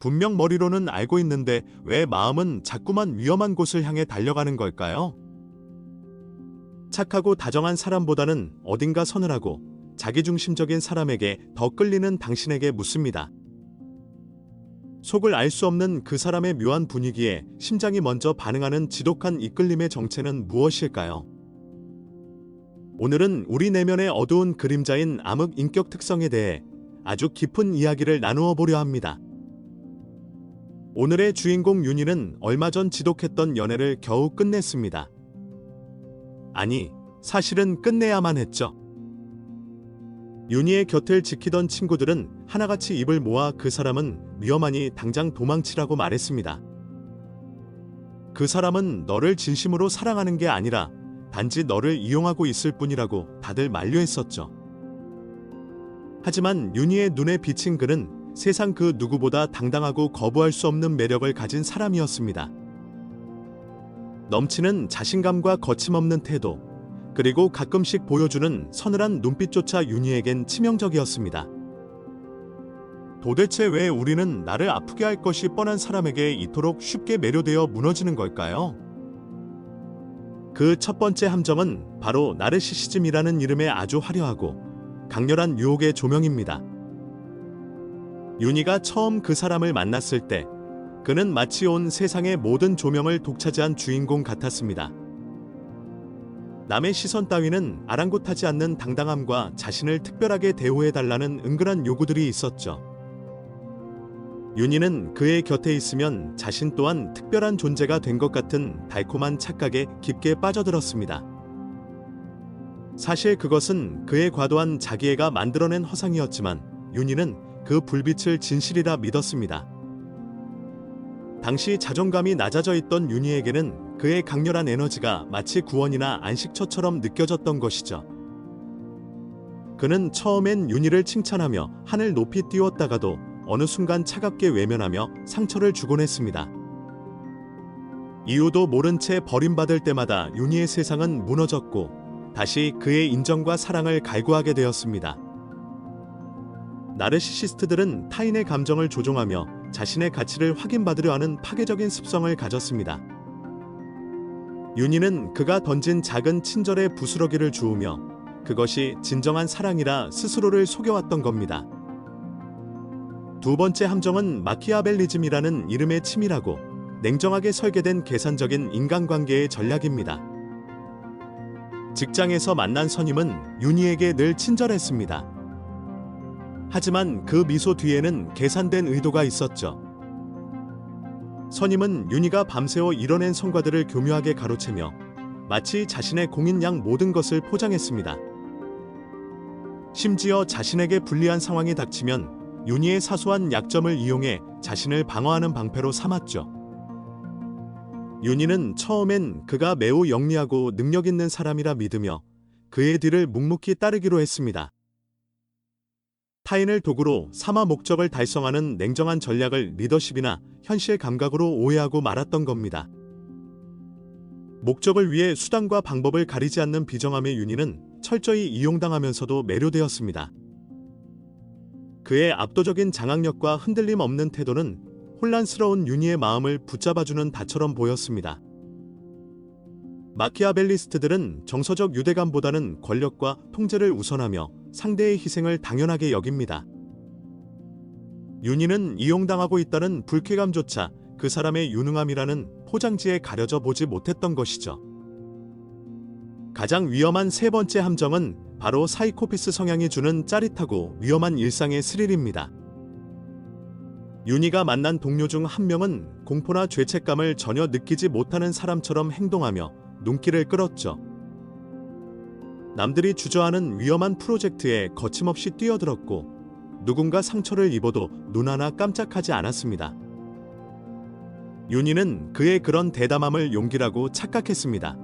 분명 머리로는 알고 있는데 왜 마음은 자꾸만 위험한 곳을 향해 달려가는 걸까요? 착하고 다정한 사람보다는 어딘가 서늘하고 자기중심적인 사람에게 더 끌리는 당신에게 묻습니다. 속을 알 수 없는 그 사람의 묘한 분위기에 심장이 먼저 반응하는 지독한 이끌림의 정체는 무엇일까요? 오늘은 우리 내면의 어두운 그림자인 암흑 인격 특성에 대해 아주 깊은 이야기를 나누어 보려 합니다. 오늘의 주인공 윤희는 얼마 전 지독했던 연애를 겨우 끝냈습니다. 아니, 사실은 끝내야만 했죠. 윤희의 곁을 지키던 친구들은 하나같이 입을 모아 그 사람은 위험하니 당장 도망치라고 말했습니다. 그 사람은 너를 진심으로 사랑하는 게 아니라 단지 너를 이용하고 있을 뿐이라고 다들 만류했었죠. 하지만 윤희의 눈에 비친 그는 세상 그 누구보다 당당하고 거부할 수 없는 매력을 가진 사람이었습니다. 넘치는 자신감과 거침없는 태도, 그리고 가끔씩 보여주는 서늘한 눈빛조차 윤희에겐 치명적이었습니다. 도대체 왜 우리는 나를 아프게 할 것이 뻔한 사람에게 이토록 쉽게 매료되어 무너지는 걸까요? 그 첫 번째 함정은 바로 나르시시즘이라는 이름의 아주 화려하고 강렬한 유혹의 조명입니다. 윤희가 처음 그 사람을 만났을 때 그는 마치 온 세상의 모든 조명을 독차지한 주인공 같았습니다. 남의 시선 따위는 아랑곳하지 않는 당당함과 자신을 특별하게 대우해달라는 은근한 요구들이 있었죠. 윤희는 그의 곁에 있으면 자신 또한 특별한 존재가 된 것 같은 달콤한 착각에 깊게 빠져들었습니다. 사실 그것은 그의 과도한 자기애가 만들어낸 허상이었지만 윤희는 그 불빛을 진실이라 믿었습니다. 당시 자존감이 낮아져 있던 윤희에게는 그의 강렬한 에너지가 마치 구원이나 안식처처럼 느껴졌던 것이죠. 그는 처음엔 윤희를 칭찬하며 하늘 높이 띄웠다가도 어느 순간 차갑게 외면하며 상처를 주곤 했습니다. 이유도 모른 채 버림받을 때마다 윤희의 세상은 무너졌고 다시 그의 인정과 사랑을 갈구하게 되었습니다. 나르시시스트들은 타인의 감정을 조종하며 자신의 가치를 확인받으려 하는 파괴적인 습성을 가졌습니다. 윤희는 그가 던진 작은 친절에 부스러기를 주우며 그것이 진정한 사랑이라 스스로를 속여왔던 겁니다. 두 번째 함정은 마키아벨리즘이라는 이름의 치밀하고 냉정하게 설계된 계산적인 인간관계의 전략입니다. 직장에서 만난 선임은 윤희에게 늘 친절했습니다. 하지만 그 미소 뒤에는 계산된 의도가 있었죠. 선임은 윤희가 밤새워 이뤄낸 성과들을 교묘하게 가로채며 마치 자신의 공인 양 모든 것을 포장했습니다. 심지어 자신에게 불리한 상황이 닥치면 윤희의 사소한 약점을 이용해 자신을 방어하는 방패로 삼았죠. 윤희는 처음엔 그가 매우 영리하고 능력 있는 사람이라 믿으며 그의 뒤를 묵묵히 따르기로 했습니다. 타인을 도구로 삼아 목적을 달성하는 냉정한 전략을 리더십이나 현실 감각으로 오해하고 말았던 겁니다. 목적을 위해 수단과 방법을 가리지 않는 비정함의 윤희는 철저히 이용당하면서도 매료되었습니다. 그의 압도적인 장악력과 흔들림 없는 태도는 혼란스러운 윤희의 마음을 붙잡아주는 닷처럼 보였습니다. 마키아벨리스트들은 정서적 유대감보다는 권력과 통제를 우선하며 상대의 희생을 당연하게 여깁니다. 윤희는 이용당하고 있다는 불쾌감조차 그 사람의 유능함이라는 포장지에 가려져 보지 못했던 것이죠. 가장 위험한 세 번째 함정은 바로 사이코패스 성향이 주는 짜릿하고 위험한 일상의 스릴입니다. 윤희가 만난 동료 중 한 명은 공포나 죄책감을 전혀 느끼지 못하는 사람처럼 행동하며 눈길을 끌었죠. 남들이 주저하는 위험한 프로젝트에 거침없이 뛰어들었고 누군가 상처를 입어도 눈 하나 깜짝하지 않았습니다. 윤희는 그의 그런 대담함을 용기라고 착각했습니다.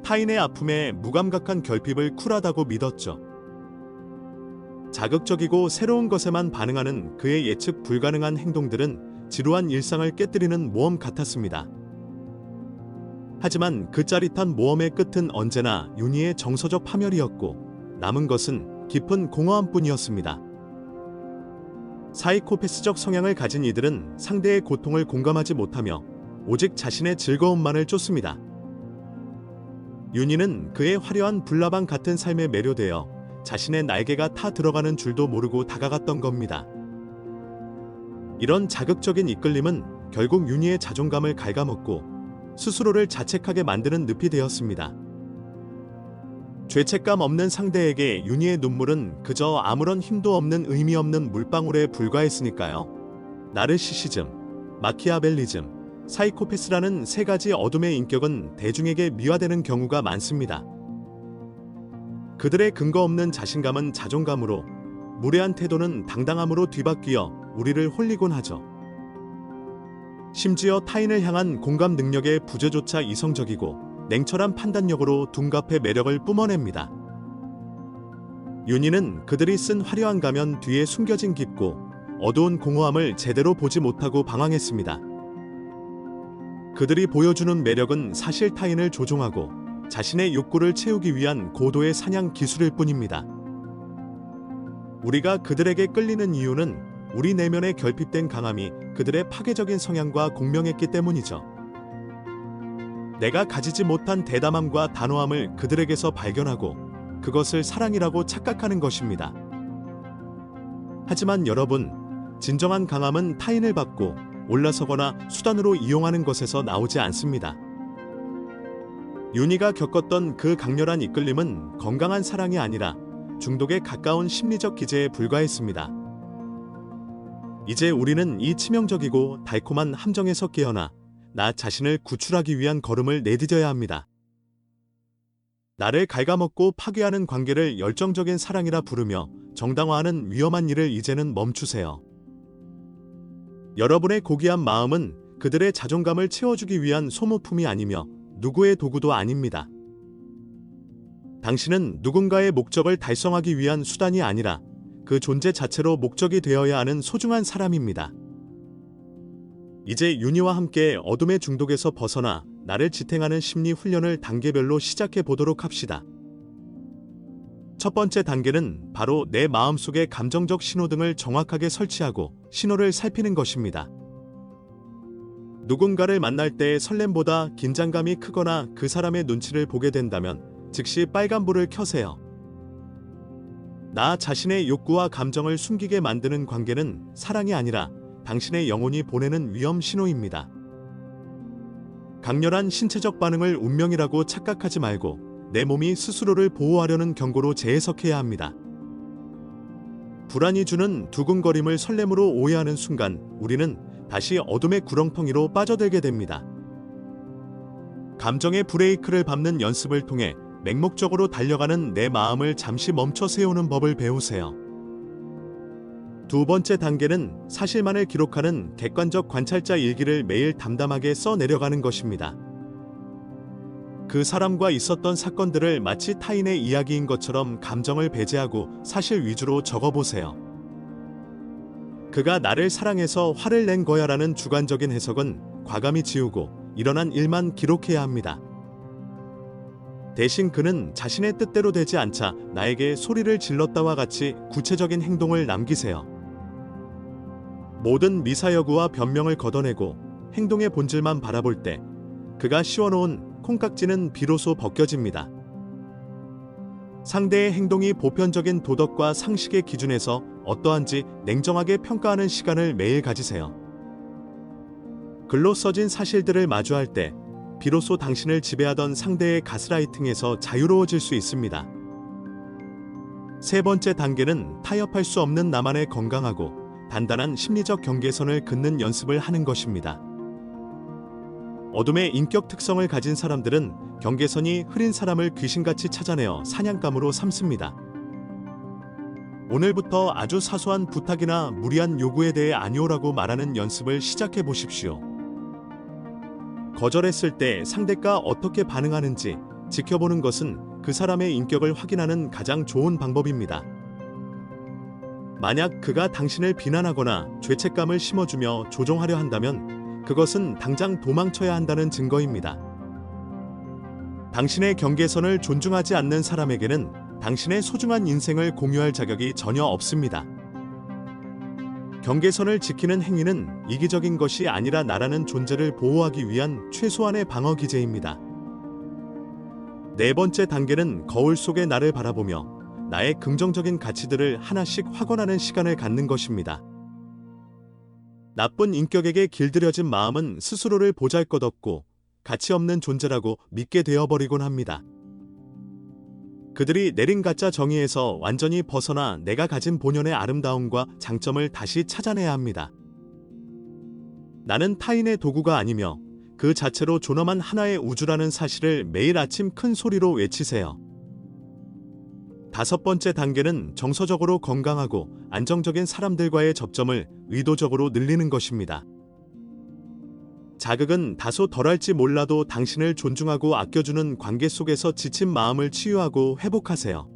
타인의 아픔에 무감각한 결핍을 쿨하다고 믿었죠. 자극적이고 새로운 것에만 반응하는 그의 예측 불가능한 행동들은 지루한 일상을 깨뜨리는 모험 같았습니다. 하지만 그 짜릿한 모험의 끝은 언제나 윤희의 정서적 파멸이었고 남은 것은 깊은 공허함뿐이었습니다. 사이코패스적 성향을 가진 이들은 상대의 고통을 공감하지 못하며 오직 자신의 즐거움만을 쫓습니다. 윤희는 그의 화려한 불나방 같은 삶에 매료되어 자신의 날개가 타 들어가는 줄도 모르고 다가갔던 겁니다. 이런 자극적인 이끌림은 결국 윤희의 자존감을 갉아먹고 스스로를 자책하게 만드는 늪이 되었습니다. 죄책감 없는 상대에게 윤희의 눈물은 그저 아무런 힘도 없는 의미 없는 물방울에 불과했으니까요. 나르시시즘, 마키아벨리즘, 사이코패스라는 세 가지 어둠의 인격은 대중에게 미화되는 경우가 많습니다. 그들의 근거 없는 자신감은 자존감으로, 무례한 태도는 당당함으로 뒤바뀌어 우리를 홀리곤 하죠. 심지어 타인을 향한 공감 능력의 부재조차 이성적이고 냉철한 판단력으로 둔갑의 매력을 뿜어냅니다. 윤희는 그들이 쓴 화려한 가면 뒤에 숨겨진 깊고 어두운 공허함을 제대로 보지 못하고 방황했습니다. 그들이 보여주는 매력은 사실 타인을 조종하고 자신의 욕구를 채우기 위한 고도의 사냥 기술일 뿐입니다. 우리가 그들에게 끌리는 이유는 우리 내면의 결핍된 강함이 그들의 파괴적인 성향과 공명했기 때문이죠. 내가 가지지 못한 대담함과 단호함을 그들에게서 발견하고 그것을 사랑이라고 착각하는 것입니다. 하지만 여러분, 진정한 강함은 타인을 받고 올라서거나 수단으로 이용하는 것에서 나오지 않습니다. 윤희가 겪었던 그 강렬한 이끌림은 건강한 사랑이 아니라 중독에 가까운 심리적 기제에 불과했습니다. 이제 우리는 이 치명적이고 달콤한 함정에서 깨어나 나 자신을 구출하기 위한 걸음을 내디뎌야 합니다. 나를 갉아먹고 파괴하는 관계를 열정적인 사랑이라 부르며 정당화하는 위험한 일을 이제는 멈추세요. 여러분의 고귀한 마음은 그들의 자존감을 채워주기 위한 소모품이 아니며 누구의 도구도 아닙니다. 당신은 누군가의 목적을 달성하기 위한 수단이 아니라 그 존재 자체로 목적이 되어야 하는 소중한 사람입니다. 이제 윤희와 함께 어둠의 중독에서 벗어나 나를 지탱하는 심리 훈련을 단계별로 시작해 보도록 합시다. 첫 번째 단계는 바로 내 마음속의 감정적 신호등을 정확하게 설치하고 신호를 살피는 것입니다. 누군가를 만날 때의 설렘보다 긴장감이 크거나 그 사람의 눈치를 보게 된다면 즉시 빨간불을 켜세요. 나 자신의 욕구와 감정을 숨기게 만드는 관계는 사랑이 아니라 당신의 영혼이 보내는 위험 신호입니다. 강렬한 신체적 반응을 운명이라고 착각하지 말고 내 몸이 스스로를 보호하려는 경고로 재해석해야 합니다. 불안이 주는 두근거림을 설렘으로 오해하는 순간 우리는 다시 어둠의 구렁텅이로 빠져들게 됩니다. 감정의 브레이크를 밟는 연습을 통해 맹목적으로 달려가는 내 마음을 잠시 멈춰 세우는 법을 배우세요. 두 번째 단계는 사실만을 기록하는 객관적 관찰자 일기를 매일 담담하게 써 내려가는 것입니다. 그 사람과 있었던 사건들을 마치 타인의 이야기인 것처럼 감정을 배제하고 사실 위주로 적어보세요. 그가 나를 사랑해서 화를 낸 거야라는 주관적인 해석은 과감히 지우고 일어난 일만 기록해야 합니다. 대신 그는 자신의 뜻대로 되지 않자 나에게 소리를 질렀다와 같이 구체적인 행동을 남기세요. 모든 미사여구와 변명을 걷어내고 행동의 본질만 바라볼 때 그가 씌워놓은 콩깍지는 비로소 벗겨집니다. 상대의 행동이 보편적인 도덕과 상식의 기준에서 어떠한지 냉정하게 평가하는 시간을 매일 가지세요. 글로 써진 사실들을 마주할 때 비로소 당신을 지배하던 상대의 가스라이팅에서 자유로워질 수 있습니다. 세 번째 단계는 타협할 수 없는 나만의 건강하고 단단한 심리적 경계선을 긋는 연습을 하는 것입니다. 어둠의 인격 특성을 가진 사람들은 경계선이 흐린 사람을 귀신같이 찾아내어 사냥감으로 삼습니다. 오늘부터 아주 사소한 부탁이나 무리한 요구에 대해 아니오라고 말하는 연습을 시작해 보십시오. 거절했을 때 상대가 어떻게 반응하는지 지켜보는 것은 그 사람의 인격을 확인하는 가장 좋은 방법입니다. 만약 그가 당신을 비난하거나 죄책감을 심어주며 조종하려 한다면 그것은 당장 도망쳐야 한다는 증거입니다. 당신의 경계선을 존중하지 않는 사람에게는 당신의 소중한 인생을 공유할 자격이 전혀 없습니다. 경계선을 지키는 행위는 이기적인 것이 아니라 나라는 존재를 보호하기 위한 최소한의 방어 기제입니다. 네 번째 단계는 거울 속의 나를 바라보며 나의 긍정적인 가치들을 하나씩 확언하는 시간을 갖는 것입니다. 나쁜 인격에게 길들여진 마음은 스스로를 보잘것없고 가치 없는 존재라고 믿게 되어버리곤 합니다. 그들이 내린 가짜 정의에서 완전히 벗어나 내가 가진 본연의 아름다움과 장점을 다시 찾아내야 합니다. 나는 타인의 도구가 아니며 그 자체로 존엄한 하나의 우주라는 사실을 매일 아침 큰 소리로 외치세요. 다섯 번째 단계는 정서적으로 건강하고 안정적인 사람들과의 접점을 의도적으로 늘리는 것입니다. 자극은 다소 덜할지 몰라도 당신을 존중하고 아껴주는 관계 속에서 지친 마음을 치유하고 회복하세요.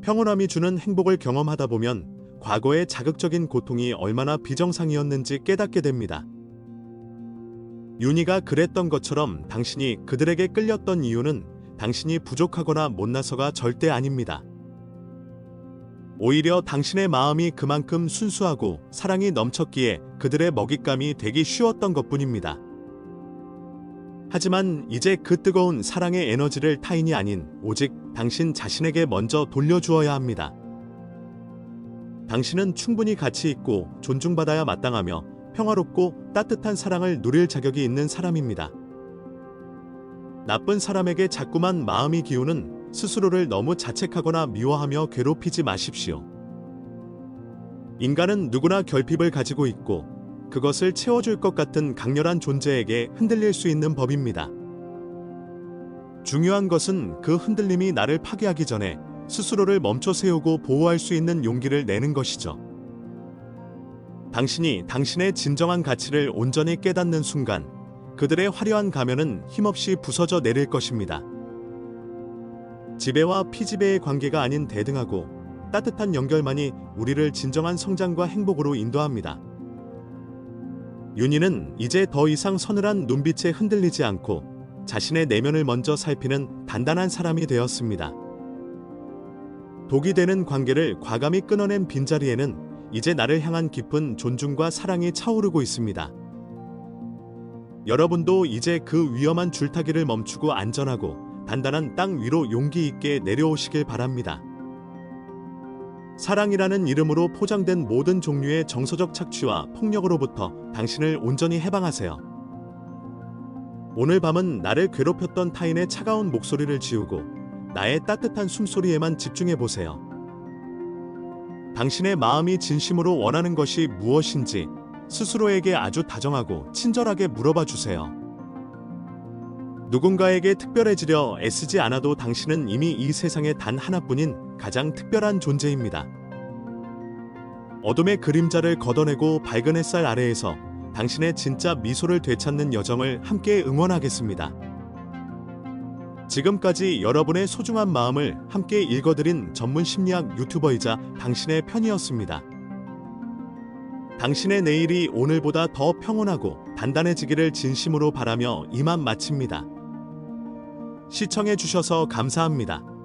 평온함이 주는 행복을 경험하다 보면 과거의 자극적인 고통이 얼마나 비정상이었는지 깨닫게 됩니다. 윤희가 그랬던 것처럼 당신이 그들에게 끌렸던 이유는 당신이 부족하거나 못나서가 절대 아닙니다. 오히려 당신의 마음이 그만큼 순수하고 사랑이 넘쳤기에 그들의 먹잇감이 되기 쉬웠던 것뿐입니다. 하지만 이제 그 뜨거운 사랑의 에너지를 타인이 아닌 오직 당신 자신에게 먼저 돌려주어야 합니다. 당신은 충분히 가치 있고 존중받아야 마땅하며 평화롭고 따뜻한 사랑을 누릴 자격이 있는 사람입니다. 나쁜 사람에게 자꾸만 마음이 기우는 스스로를 너무 자책하거나 미워하며 괴롭히지 마십시오. 인간은 누구나 결핍을 가지고 있고 그것을 채워줄 것 같은 강렬한 존재에게 흔들릴 수 있는 법입니다. 중요한 것은 그 흔들림이 나를 파괴하기 전에 스스로를 멈춰 세우고 보호할 수 있는 용기를 내는 것이죠. 당신이 당신의 진정한 가치를 온전히 깨닫는 순간 그들의 화려한 가면은 힘없이 부서져 내릴 것입니다. 지배와 피지배의 관계가 아닌 대등하고 따뜻한 연결만이 우리를 진정한 성장과 행복으로 인도합니다. 윤희는 이제 더 이상 서늘한 눈빛에 흔들리지 않고 자신의 내면을 먼저 살피는 단단한 사람이 되었습니다. 독이 되는 관계를 과감히 끊어낸 빈자리에는 이제 나를 향한 깊은 존중과 사랑이 차오르고 있습니다. 여러분도 이제 그 위험한 줄타기를 멈추고 안전하고 단단한 땅 위로 용기 있게 내려오시길 바랍니다. 사랑이라는 이름으로 포장된 모든 종류의 정서적 착취와 폭력으로부터 당신을 온전히 해방하세요. 오늘 밤은 나를 괴롭혔던 타인의 차가운 목소리를 지우고 나의 따뜻한 숨소리에만 집중해 보세요. 당신의 마음이 진심으로 원하는 것이 무엇인지 스스로에게 아주 다정하고 친절하게 물어봐 주세요. 누군가에게 특별해지려 애쓰지 않아도 당신은 이미 이 세상에 단 하나뿐인 가장 특별한 존재입니다. 어둠의 그림자를 걷어내고 밝은 햇살 아래에서 당신의 진짜 미소를 되찾는 여정을 함께 응원하겠습니다. 지금까지 여러분의 소중한 마음을 함께 읽어드린 전문 심리학 유튜버이자 당신의 편이었습니다. 당신의 내일이 오늘보다 더 평온하고 단단해지기를 진심으로 바라며 이만 마칩니다. 시청해주셔서 감사합니다.